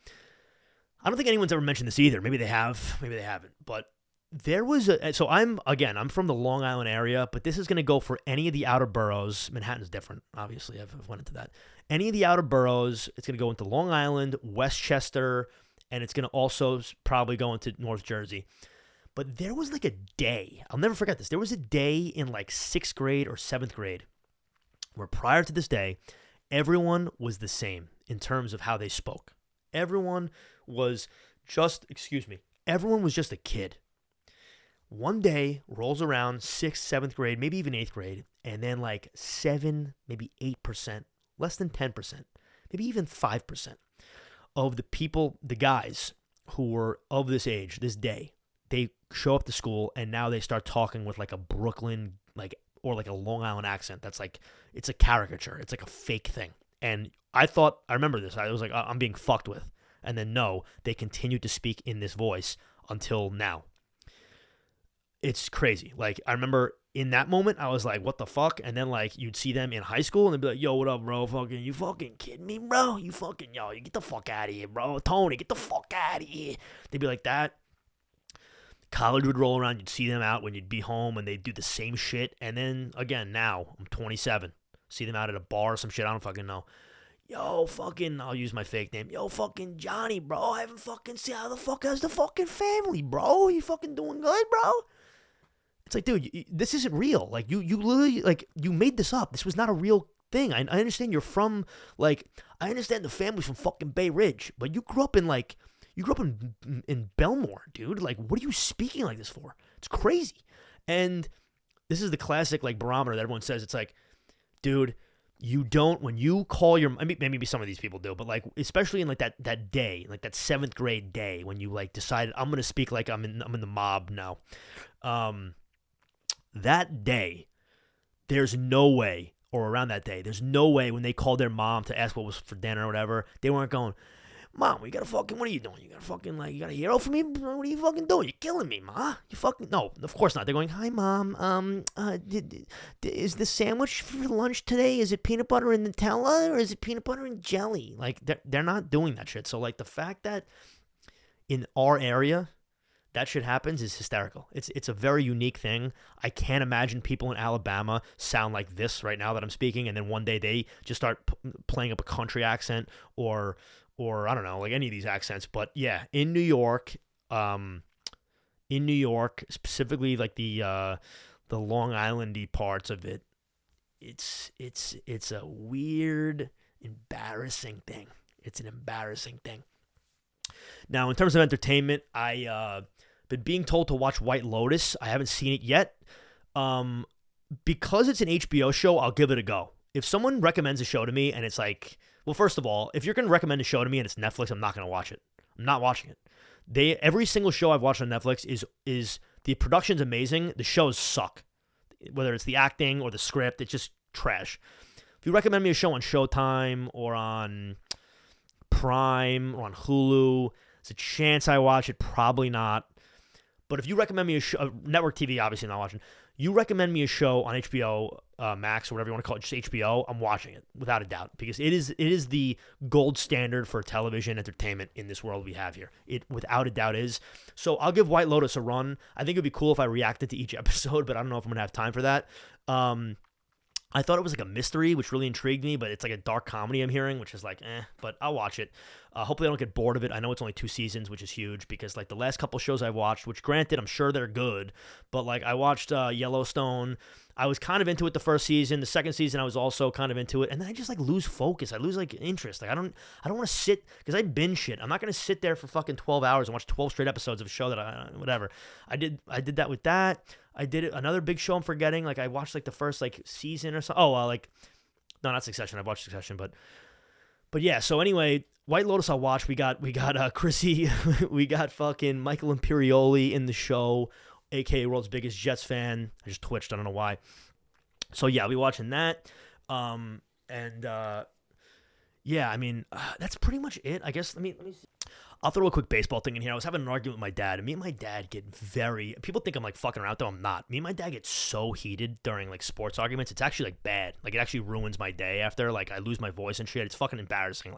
I don't think anyone's ever mentioned this either. Maybe they have, maybe they haven't. But there was so I'm from the Long Island area, but this is going to go for any of the outer boroughs. Manhattan's different, obviously. I've went into that. Any of the outer boroughs, it's going to go into Long Island, Westchester, and it's going to also probably go into North Jersey. But there was like a day, I'll never forget this. There was a day in like 6th grade or 7th grade where prior to this day, everyone was the same in terms of how they spoke. Everyone was just a kid. One day rolls around 6th, 7th grade, maybe even 8th grade, and then like 7, maybe 8%, less than 10%, maybe even 5% of the people, the guys who were of this age, this day, they show up to school and now they start talking with like a Brooklyn, or like a Long Island accent. That's like, it's a caricature. It's like a fake thing. And I remember this. I was like, I'm being fucked with. And then no, they continued to speak in this voice until now. It's crazy. Like, I remember in that moment, I was like, what the fuck? And then, like, you'd see them in high school, and they'd be like, yo, what up, bro? You fucking kidding me, bro? You get the fuck out of here, bro. Tony, get the fuck out of here. They'd be like that. College would roll around. You'd see them out when you'd be home, and they'd do the same shit. And then, again, now, I'm 27. See them out at a bar or some shit. I don't fucking know. yo, fucking, I'll use my fake name. Yo, fucking Johnny, bro. I haven't fucking seen how the fuck how's the fucking family, bro? You fucking doing good, bro? It's like, dude, this isn't real. Like, you literally, like, you made this up. This was not a real thing. I understand you're from, like, I understand the family's from fucking Bay Ridge, but you grew up in, like, in Belmore, dude. Like, what are you speaking like this for? It's crazy. And this is the classic, like, barometer that everyone says. It's like, dude, you don't, when you call your, I mean, maybe some of these people do, but, like, especially in, like, that day, like, that 7th grade day when you, like, decided, I'm going to speak like I'm in the mob now. That day, there's no way, or around that day, there's no way when they called their mom to ask what was for dinner or whatever, they weren't going, Mom, what are you doing? You got a fucking, like, you got a hero for me? What are you fucking doing? You're killing me, Ma. You fucking, no, of course not. They're going, hi, Mom, is the sandwich for lunch today, is it peanut butter and Nutella, or is it peanut butter and jelly? Like, they're not doing that shit. So, like, the fact that in our area, that shit happens is hysterical. It's a very unique thing. I can't imagine people in Alabama sound like this right now that I'm speaking, and then one day they just start playing up a country accent or I don't know, like any of these accents. But yeah, in New York, specifically like the Long Islandy parts of it, it's a weird, embarrassing thing. It's an embarrassing thing. Now, in terms of entertainment, I been being told to watch White Lotus. I haven't seen it yet. Because it's an HBO show, I'll give it a go. If someone recommends a show to me and it's like, well, first of all, if you're going to recommend a show to me and it's Netflix, I'm not going to watch it. I'm not watching it. Every single show I've watched on Netflix is the production's amazing. The shows suck. Whether it's the acting or the script, it's just trash. If you recommend me a show on Showtime or on Prime or on Hulu, there's a chance I watch it, probably not. But if you recommend me a show, network TV, obviously not watching. You recommend me a show on HBO Max or whatever you want to call it, just HBO, I'm watching it without a doubt because it is the gold standard for television entertainment in this world we have here. It without a doubt is. So I'll give White Lotus a run. I think it'd be cool if I reacted to each episode, but I don't know if I'm gonna have time for that. I thought it was like a mystery, which really intrigued me, but it's like a dark comedy I'm hearing, which is like, but I'll watch it. Hopefully I don't get bored of it. I know it's only 2 seasons, which is huge because like the last couple shows I watched, which granted, I'm sure they're good, but like I watched Yellowstone. I was kind of into it the first season. The second season, I was also kind of into it. And then I just like lose focus. I lose like interest. Like I don't want to sit because I binge shit. I'm not going to sit there for fucking 12 hours and watch 12 straight episodes of a show that whatever. I did that with that. I did another big show I'm forgetting. Like I watched like the first like season or so. Oh, no, not Succession. I've watched Succession, but yeah. So anyway, White Lotus I'll watch. We got Chrissy, we got fucking Michael Imperioli in the show, aka world's biggest Jets fan. I just twitched. I don't know why. So yeah, I'll be watching that. Yeah, I mean, that's pretty much it. I guess, let me see. I'll throw a quick baseball thing in here. I was having an argument with my dad, and me and my dad get people think I'm like fucking around, though I'm not. Me and my dad get so heated during like sports arguments. It's actually like bad. Like it actually ruins my day after. Like I lose my voice and shit. It's fucking embarrassing.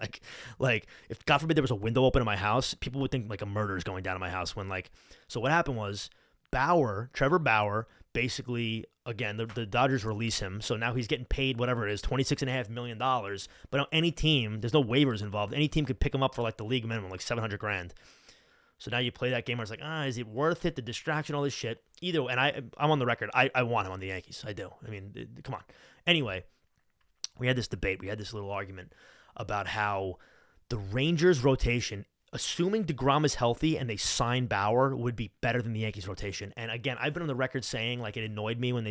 Like if God forbid there was a window open in my house, people would think like a murder is going down in my house when like, so what happened was Trevor Bauer, basically, again, the Dodgers release him, so now he's getting paid whatever it is, $26.5 million. But on any team, there's no waivers involved. Any team could pick him up for like the league minimum, like $700,000. So now you play that game where it's like, is it worth it? The distraction, all this shit. Either way, and I'm on the record. I want him on the Yankees. I do. I mean, come on. Anyway, we had this debate. We had this little argument about how the Rangers rotation, assuming DeGrom is healthy and they sign Bauer, would be better than the Yankees rotation. And again, I've been on the record saying like it annoyed me when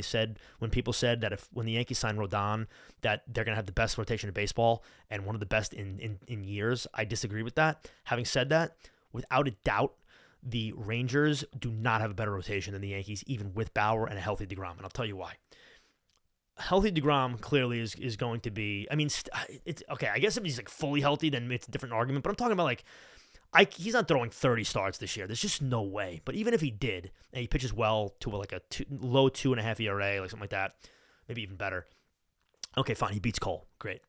people said that when the Yankees signed Rodon, that they're going to have the best rotation in baseball and one of the best in years. I disagree with that. Having said that, without a doubt, the Rangers do not have a better rotation than the Yankees, even with Bauer and a healthy DeGrom. And I'll tell you why. Healthy DeGrom clearly is going to be, I mean, it's okay. I guess if he's like fully healthy, then it's a different argument. But I'm talking about like, he's not throwing 30 starts this year. There's just no way. But even if he did, and he pitches well to like a low 2.5 ERA, like something like that, maybe even better. Okay, fine. He beats Cole. Great.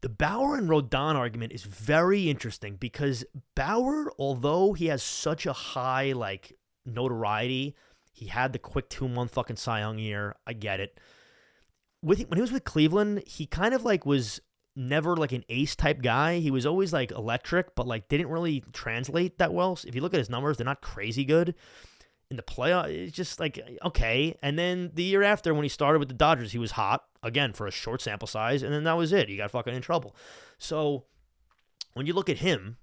The Bauer and Rodon argument is very interesting because Bauer, although he has such a high like notoriety, he had the quick 2-month fucking Cy Young year. I get it. When he was with Cleveland, he kind of like was never like an ace type guy. He was always like electric, but like didn't really translate that well. So if you look at his numbers, they're not crazy good. In the playoff, it's just like, okay. And then the year after, when he started with the Dodgers, he was hot, again, for a short sample size, and then that was it. He got fucking in trouble. So when you look at him,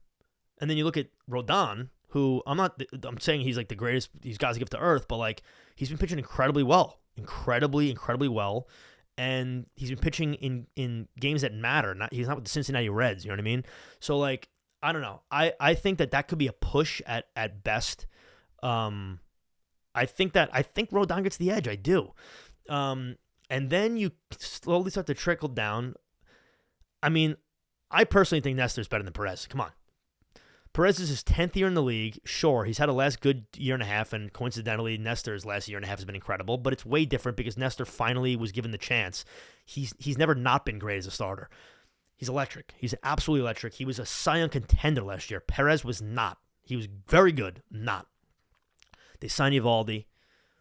and then you look at Rodon, who I'm saying he's like the greatest, these guys give to earth, but like he's been pitching incredibly well. Incredibly well. And he's been pitching in games that matter. He's not with the Cincinnati Reds, you know what I mean? So like, I don't know. I think that could be a push at best. I think Rodon gets the edge. I do. And then you slowly start to trickle down. I mean, I personally think Nestor's better than Perez. Come on. Perez is his 10th year in the league. Sure, he's had a last good year and a half, and coincidentally, Nestor's last year and a half has been incredible, but it's way different because Nestor finally was given the chance. He's never not been great as a starter. He's electric. He's absolutely electric. He was a Cy Young contender last year. Perez was not. He was very good, not. They signed Eovaldi,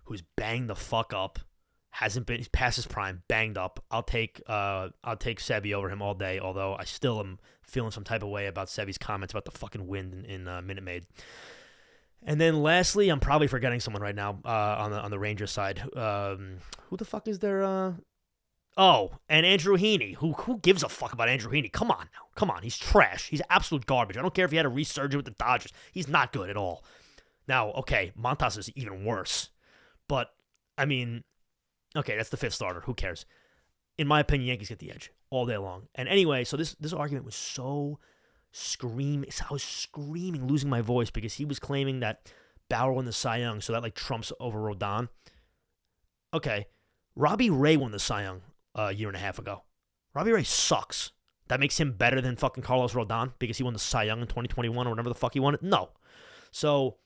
who's banged the fuck up. He's past his prime, banged up. I'll take Sevy over him all day, although I still am feeling some type of way about Sevy's comments about the fucking wind in Minute Maid. And then lastly, I'm probably forgetting someone right now on the Rangers side. Who the fuck is there? And Andrew Heaney. Who gives a fuck about Andrew Heaney? Come on now. Come on. He's trash. He's absolute garbage. I don't care if he had a resurgence with the Dodgers. He's not good at all. Now, okay, Montas is even worse. But, I mean, okay, that's the fifth starter. Who cares? In my opinion, Yankees get the edge all day long. And anyway, so this argument was so screaming. I was screaming, losing my voice, because he was claiming that Bauer won the Cy Young, so that like trumps over Rodon. Okay, Robbie Ray won the Cy Young a year and a half ago. Robbie Ray sucks. That makes him better than fucking Carlos Rodon because he won the Cy Young in 2021 or whatever the fuck he won it? No. So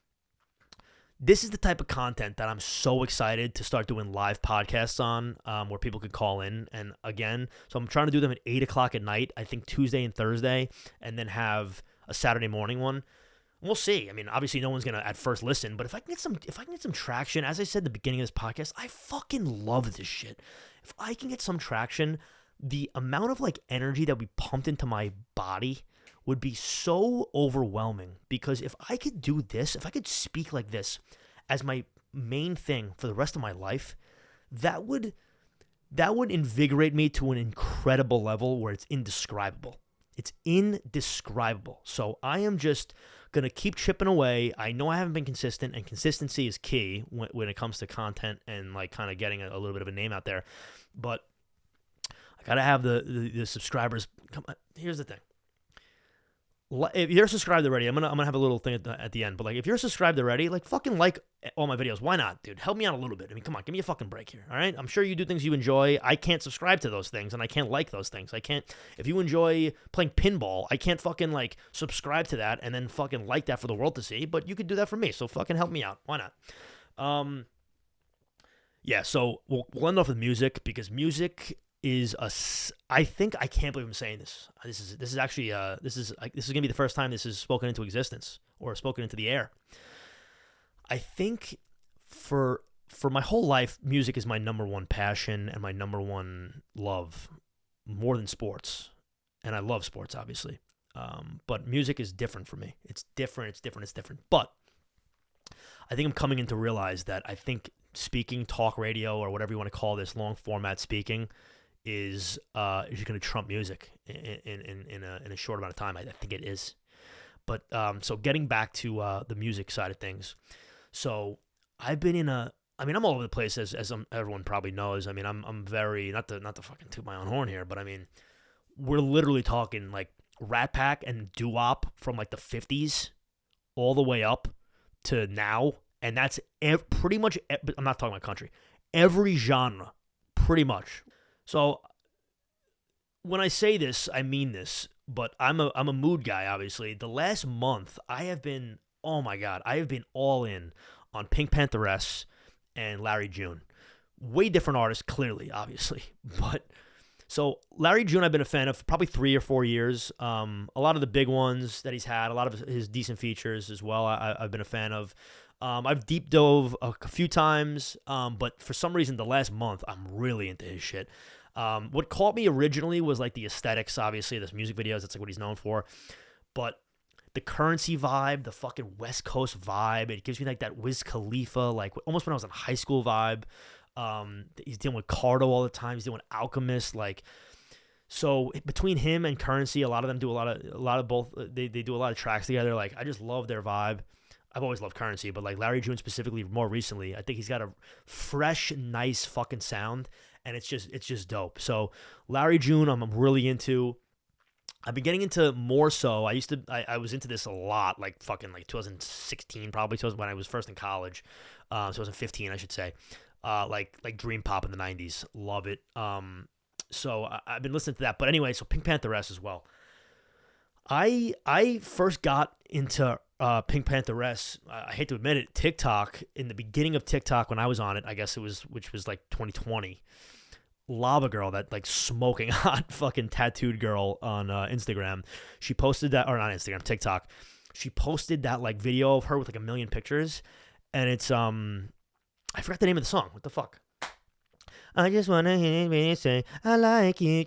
this is the type of content that I'm so excited to start doing live podcasts on, where people could call in. And again, so I'm trying to do them at 8 o'clock at night, I think Tuesday and Thursday, and then have a Saturday morning one. We'll see. I mean, obviously no one's going to at first listen, but if I can get some traction, as I said at the beginning of this podcast, I fucking love this shit. If I can get some traction, the amount of like energy that we pumped into my body would be so overwhelming, because if I could do this, if I could speak like this as my main thing for the rest of my life, that would invigorate me to an incredible level where it's indescribable. It's indescribable. So I am just going to keep chipping away. I know I haven't been consistent, and consistency is key when it comes to content and like kind of getting a little bit of a name out there. But I got to have the subscribers. Here's the thing. If you're subscribed already, I'm gonna have a little thing at the end. But like, if you're subscribed already, like fucking like all my videos. Why not, dude? Help me out a little bit. I mean, come on, give me a fucking break here. All right? I'm sure you do things you enjoy. I can't subscribe to those things, and I can't like those things. I can't. If you enjoy playing pinball, I can't fucking like subscribe to that and then fucking like that for the world to see. But you could do that for me. So fucking help me out. Why not? Yeah. So we'll end off with music, because music is I can't believe I'm saying this. This is actually this is gonna be the first time this is spoken into existence or spoken into the air. I think for my whole life, music is my number one passion and my number one love, more than sports. And I love sports, obviously, but music is different for me. It's different. But I think I'm coming in to realize that I think speaking, talk radio, or whatever you want to call this, long format speaking, is going to trump music in a short amount of time. I think it is. But so getting back to the music side of things. So I've been I'm all over the place, as everyone probably knows. I mean, I'm very, not to fucking toot my own horn here, but I mean, we're literally talking like Rat Pack and doo-wop from like the 50s all the way up to now. And that's pretty much, I'm not talking about country, every genre, pretty much. So when I say this, I mean this, but I'm a mood guy, obviously. The last month, I have been all in on Pink Pantheress and Larry June. Way different artists, clearly, obviously. But so Larry June, I've been a fan of for probably 3 or 4 years. A lot of the big ones that he's had, a lot of his decent features as well, I've been a fan of. I've deep dove a few times, but for some reason the last month I'm really into his shit. What caught me originally was like the aesthetics, obviously, this music videos. That's like what he's known for. But the Currency vibe, the fucking West Coast vibe, it gives me like that Wiz Khalifa, like almost when I was in high school vibe. He's dealing with Cardo all the time. He's dealing with Alchemist, like. So between him and Currency, a lot of them do a lot of both. They do a lot of tracks together. Like I just love their vibe. I've always loved Currency, but like Larry June specifically, more recently, I think he's got a fresh, nice fucking sound, and it's just dope. So Larry June, I'm really into. I've been getting into more so. I was into this a lot, like fucking like 2016 probably, when I was first in college. 2015 I should say. Like Dream Pop in the 90s, love it. So I've been listening to that. But anyway, so Pink Pantheress as well. I first got into Pink Pantheress. I hate to admit it, TikTok, in the beginning of TikTok when I was on it, I guess it was, which was like 2020. Lava Girl, that like smoking hot fucking tattooed girl on Instagram. She posted that, or not Instagram, TikTok. She posted that like video of her with like a million pictures, and it's I forgot the name of the song. What the fuck? I just wanna hear me say I like you.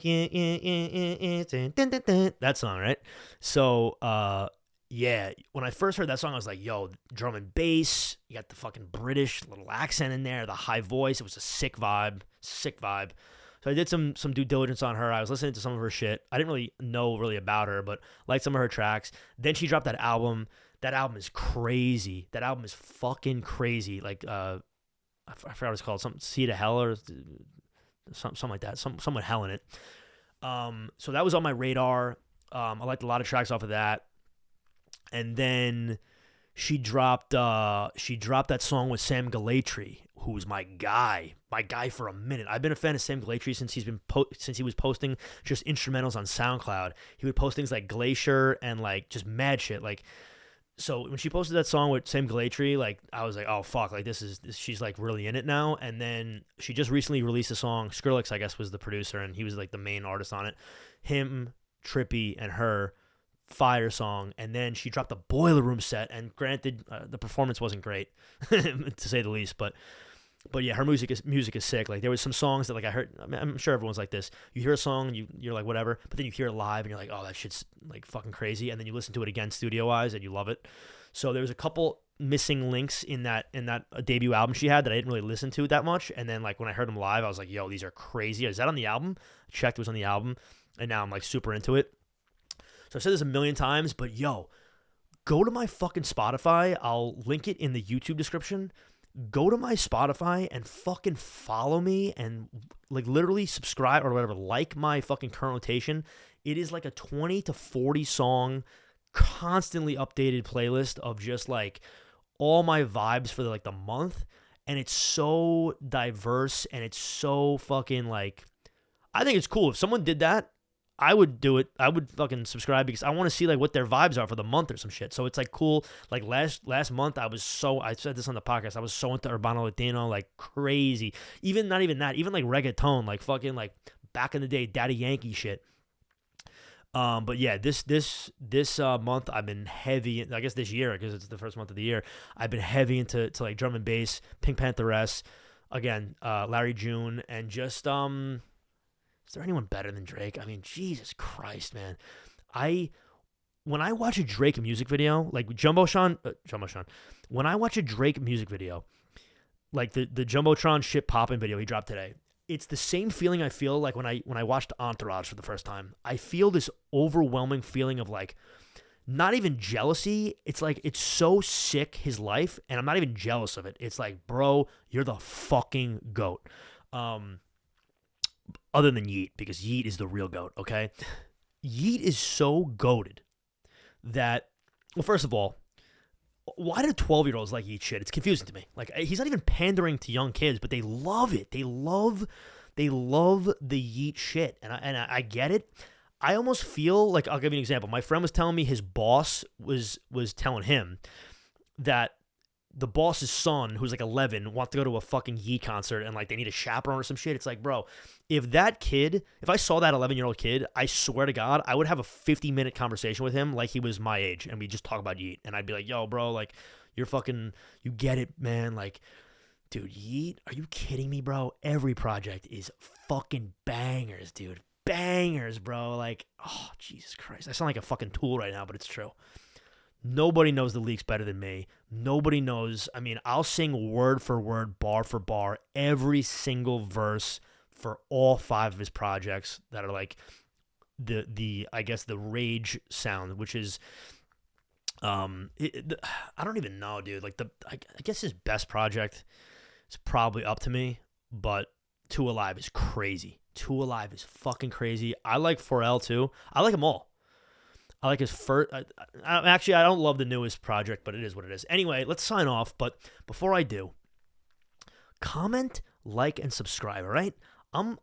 That song, right? So yeah, when I first heard that song, I was like, yo, drum and bass, you got the fucking British little accent in there, the high voice. It was a sick vibe. So I did some due diligence on her. I was listening to some of her shit. I didn't really know about her, but liked some of her tracks. Then she dropped that album. That album is crazy. That album is fucking crazy. Like, I forgot what it's called. Some Sea to Hell or something like that. Somewhat hell in it. So that was on my radar. I liked a lot of tracks off of that. And then she dropped that song with Sam Galatry, who was my guy for a minute. I've been a fan of Sam Galatry since he was posting just instrumentals on SoundCloud. He would post things like Glacier and like just mad shit. Like, so when she posted that song with Sam Galatry, like I was like, oh fuck, like this she's like really in it now. And then she just recently released a song. Skrillex, I guess, was the producer, and he was like the main artist on it. Him, Trippy, and her. Fire song. And then she dropped the Boiler Room set, and granted the performance wasn't great to say the least, but yeah, her music is sick. Like there was some songs that like I heard, I mean, I'm sure everyone's like this, you hear a song and you're like whatever, but then you hear it live and you're like, oh, that shit's like fucking crazy, and then you listen to it again studio wise and you love it. So there was a couple missing links in that debut album she had that I didn't really listen to that much, and then like when I heard them live I was like, yo, these are crazy. Is that on the album? I checked, it was on the album, and now I'm like super into it. So I've said this a million times, but yo, go to my fucking Spotify. I'll link it in the YouTube description. Go to my Spotify and fucking follow me and like literally subscribe or whatever. Like my fucking current rotation. It is like a 20 to 40 song, constantly updated playlist of just like all my vibes for like the month. And it's so diverse and it's so fucking like, I think it's cool. If someone did that, I would do it. I would fucking subscribe because I want to see like what their vibes are for the month or some shit. So it's like cool. Like last month I said this on the podcast, I was so into Urbano Latino like crazy. Not even that, even like reggaeton, like fucking like back in the day Daddy Yankee shit. But yeah, this month I've been heavy. I guess this year, because it's the first month of the year, I've been heavy into like drum and bass, Pink Pantheress, again, Larry June, and just is there anyone better than Drake? I mean, Jesus Christ, man. When I watch a Drake music video, like Jumbotron, when I watch a Drake music video, like the Jumbotron shit poppin' video he dropped today, it's the same feeling I feel like when I watched Entourage for the first time. I feel this overwhelming feeling of like, not even jealousy. It's like, it's so sick, his life, and I'm not even jealous of it. It's like, bro, you're the fucking GOAT. Other than Yeet, because Yeet is the real GOAT, okay? Yeet is so goated that, well, first of all, why do 12-year-olds like Yeet shit? It's confusing to me. Like, he's not even pandering to young kids, but they love it. They love the Yeet shit, and I get it. I almost feel like, I'll give you an example. My friend was telling me his boss was telling him that the boss's son, who's like 11, wants to go to a fucking Yeet concert and like they need a chaperone or some shit. It's like, bro, if I saw that 11-year-old kid, I swear to God, I would have a 50-minute conversation with him like he was my age, and we just talk about Yeet. And I'd be like, yo, bro, like, You're fucking, you get it, man. Like, dude, Yeet, are you kidding me, bro? Every project is fucking bangers, dude. Bangers, bro. Like, oh, Jesus Christ. I sound like a fucking tool right now, but it's true. Nobody knows the leaks better than me. Nobody knows. I mean, I'll sing word for word, bar for bar, every single verse for all 5 of his projects that are like the I guess the rage sound, which is I don't even know, dude. Like I guess his best project is probably Up to Me, but Two Alive is crazy. Two Alive is fucking crazy. I like 4L too. I like them all. I like his first. Actually, I don't love the newest project, but it is what it is. Anyway, let's sign off. But before I do, comment, like, and subscribe. All right, I'm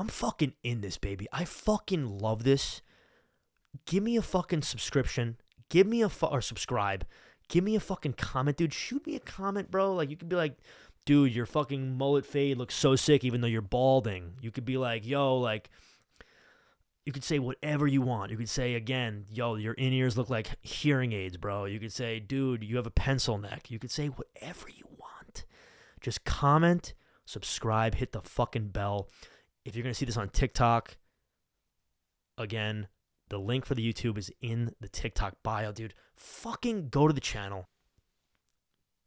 fucking in this, baby. I fucking love this. Give me a fucking subscription. Give me or subscribe. Give me a fucking comment, dude. Shoot me a comment, bro. Like, you could be like, dude, your fucking mullet fade looks so sick, even though you're balding. You could be like, yo, like. You could say whatever you want. You could say, again, yo, your in-ears look like hearing aids, bro. You could say, dude, you have a pencil neck. You could say whatever you want. Just comment, subscribe, hit the fucking bell. If you're going to see this on TikTok, again, the link for the YouTube is in the TikTok bio, dude. Fucking go to the channel.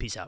Peace out.